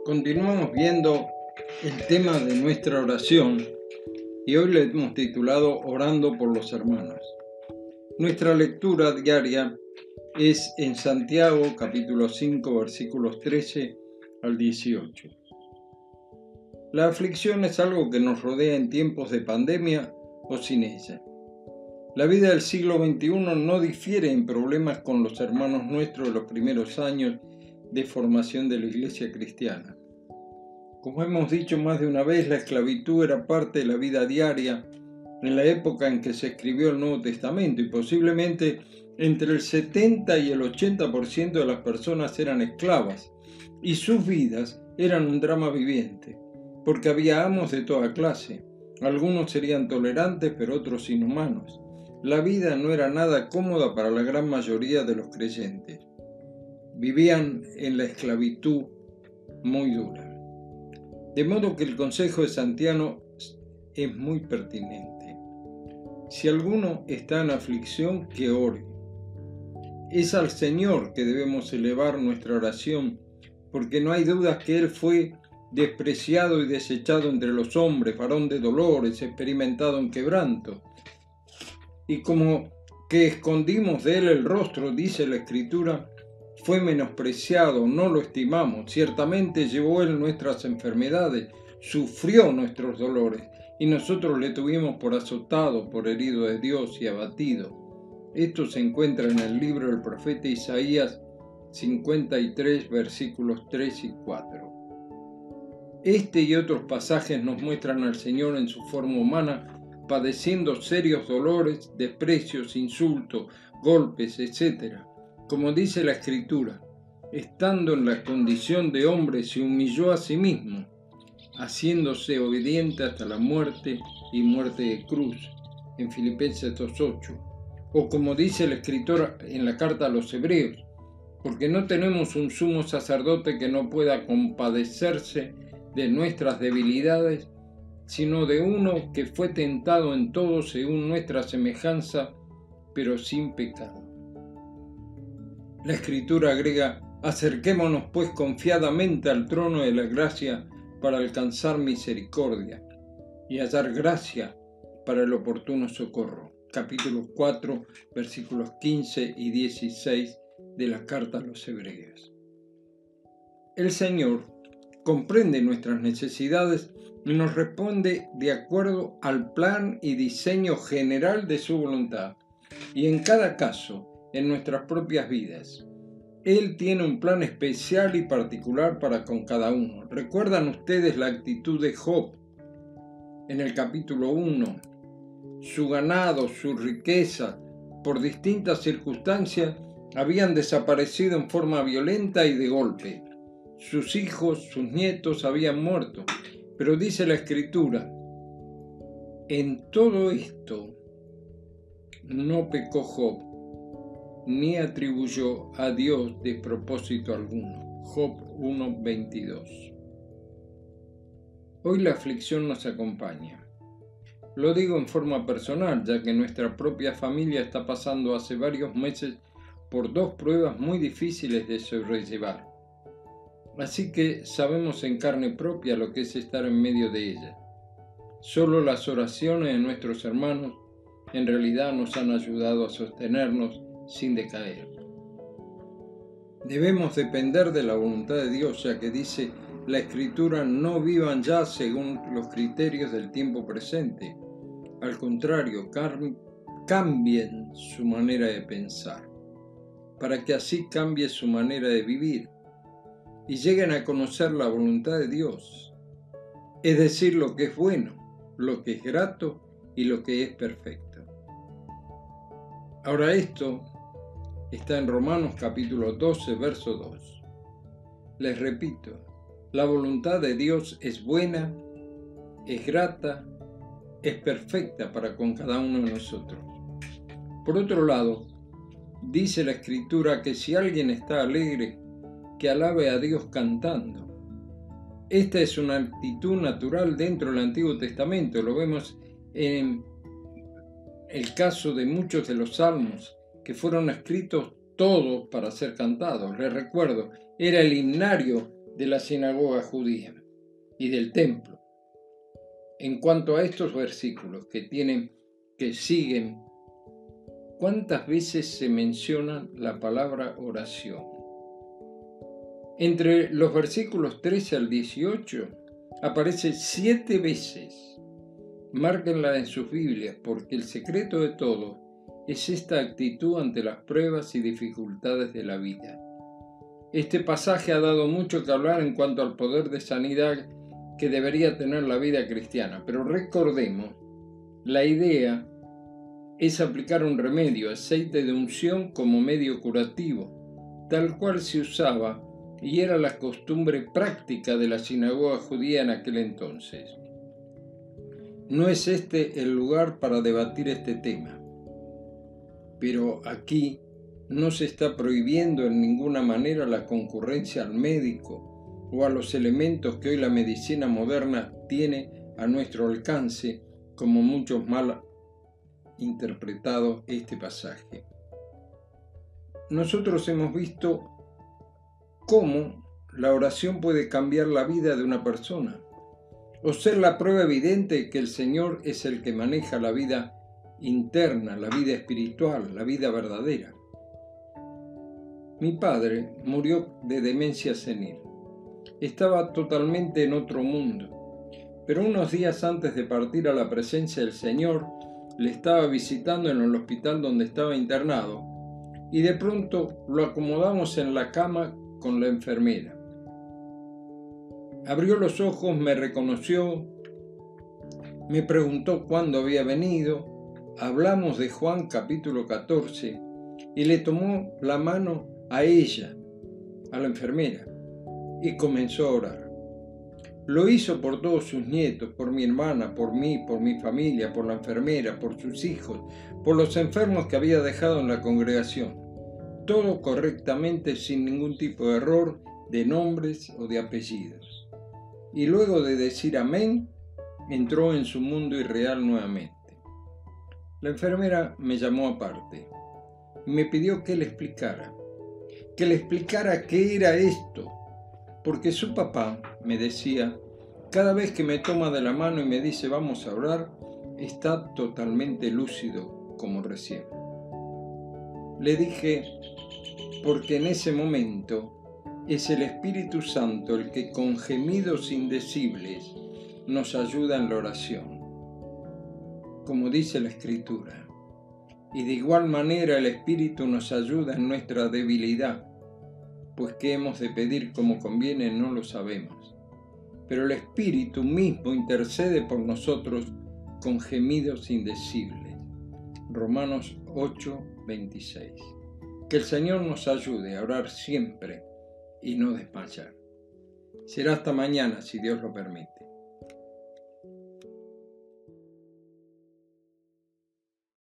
Continuamos viendo el tema de nuestra oración y hoy le hemos titulado Orando por los hermanos. Nuestra lectura diaria es en Santiago capítulo 5 versículos 13 al 18. La aflicción es algo que nos rodea en tiempos de pandemia o sin ella. La vida del siglo XXI no difiere en problemas con los hermanos nuestros de los primeros años de formación de la Iglesia cristiana. Como hemos dicho más de una vez, la esclavitud era parte de la vida diaria en la época en que se escribió el Nuevo Testamento y posiblemente entre el 70 y el 80% de las personas eran esclavas y sus vidas eran un drama viviente, porque había amos de toda clase. Algunos serían tolerantes, pero otros inhumanos. La vida no era nada cómoda para la gran mayoría de los creyentes. Vivían en la esclavitud muy dura. De modo que el consejo de Santiago es muy pertinente. Si alguno está en aflicción, que ore. Es al Señor que debemos elevar nuestra oración, porque no hay dudas que Él fue despreciado y desechado entre los hombres, varón de dolores, experimentado en quebranto. Y como que escondimos de Él el rostro, dice la Escritura, fue menospreciado, no lo estimamos. Ciertamente llevó Él nuestras enfermedades, sufrió nuestros dolores, y nosotros le tuvimos por azotado, por herido de Dios y abatido. Esto se encuentra en el libro del profeta Isaías 53, versículos 3 y 4. Este y otros pasajes nos muestran al Señor en su forma humana, padeciendo serios dolores, desprecios, insultos, golpes, etc. Como dice la Escritura, estando en la condición de hombre se humilló a sí mismo, haciéndose obediente hasta la muerte y muerte de cruz, en Filipenses 2:8. O como dice el escritor en la carta a los Hebreos, porque no tenemos un sumo sacerdote que no pueda compadecerse de nuestras debilidades, sino de uno que fue tentado en todo según nuestra semejanza, pero sin pecado. La Escritura agrega, acerquémonos pues confiadamente al trono de la gracia para alcanzar misericordia y hallar gracia para el oportuno socorro. Capítulo 4, versículos 15 y 16 de la carta a los Hebreos. El Señor comprende nuestras necesidades y nos responde de acuerdo al plan y diseño general de su voluntad. Y en cada caso, en nuestras propias vidas, Él tiene un plan especial y particular para con cada uno. ¿Recuerdan ustedes la actitud de Job en el capítulo 1? Su ganado, su riqueza, por distintas circunstancias, habían desaparecido en forma violenta y de golpe. Sus hijos, sus nietos habían muerto. Pero dice la Escritura, en todo esto no pecó Job, ni atribuyó a Dios despropósito alguno. Job 1:22. Hoy la aflicción nos acompaña. Lo digo en forma personal, ya que nuestra propia familia está pasando hace varios meses por dos pruebas muy difíciles de sobrellevar. Así que sabemos en carne propia lo que es estar en medio de ella. Solo las oraciones de nuestros hermanos en realidad nos han ayudado a sostenernos sin decaer. Debemos depender de la voluntad de Dios, ya que dice la Escritura, no vivan ya según los criterios del tiempo presente. Al contrario, cambien su manera de pensar, para que así cambie su manera de vivir y lleguen a conocer la voluntad de Dios, es decir, lo que es bueno, lo que es grato y lo que es perfecto. Ahora esto está en Romanos capítulo 12, verso 2. Les repito, la voluntad de Dios es buena, es grata, es perfecta para con cada uno de nosotros. Por otro lado, dice la Escritura que si alguien está alegre, que alabe a Dios cantando. Esta es una actitud natural dentro del Antiguo Testamento. Lo vemos en el caso de muchos de los salmos que fueron escritos todos para ser cantados. Les recuerdo, era el himnario de la sinagoga judía y del templo. En cuanto a estos versículos que siguen, ¿cuántas veces se menciona la palabra oración? Entre los versículos 13 al 18 aparece 7 veces. Márquenla en sus Biblias, porque el secreto de todo es esta actitud ante las pruebas y dificultades de la vida. Este pasaje ha dado mucho que hablar en cuanto al poder de sanidad que debería tener la vida cristiana, pero recordemos, la idea es aplicar un remedio, aceite de unción como medio curativo, tal cual se usaba y era la costumbre práctica de la sinagoga judía en aquel entonces. No es este el lugar para debatir este tema, pero aquí no se está prohibiendo en ninguna manera la concurrencia al médico o a los elementos que hoy la medicina moderna tiene a nuestro alcance, como muchos mal interpretado este pasaje. Nosotros hemos visto cómo la oración puede cambiar la vida de una persona, o ser la prueba evidente que el Señor es el que maneja la vida interna, la vida espiritual, la vida verdadera. Mi padre murió de demencia senil. Estaba totalmente en otro mundo, pero unos días antes de partir a la presencia del Señor, le estaba visitando en el hospital donde estaba internado, y de pronto lo acomodamos en la cama con la enfermera. Abrió los ojos, me reconoció, me preguntó cuándo había venido, hablamos de Juan capítulo 14 y le tomó la mano a ella, a la enfermera, y comenzó a orar. Lo hizo por todos sus nietos, por mi hermana, por mí, por mi familia, por la enfermera, por sus hijos, por los enfermos que había dejado en la congregación. Todo correctamente, sin ningún tipo de error de nombres o de apellidos. Y luego de decir amén, entró en su mundo irreal nuevamente. La enfermera me llamó aparte y me pidió que le explicara qué era esto, porque su papá, me decía, cada vez que me toma de la mano y me dice vamos a orar, está totalmente lúcido como recién. Le dije, porque en ese momento es el Espíritu Santo el que con gemidos indecibles nos ayuda en la oración, como dice la Escritura. Y de igual manera el Espíritu nos ayuda en nuestra debilidad, pues qué hemos de pedir como conviene no lo sabemos. Pero el Espíritu mismo intercede por nosotros con gemidos indecibles. Romanos 8:26. Que el Señor nos ayude a orar siempre y no desmayar. Será hasta mañana, si Dios lo permite.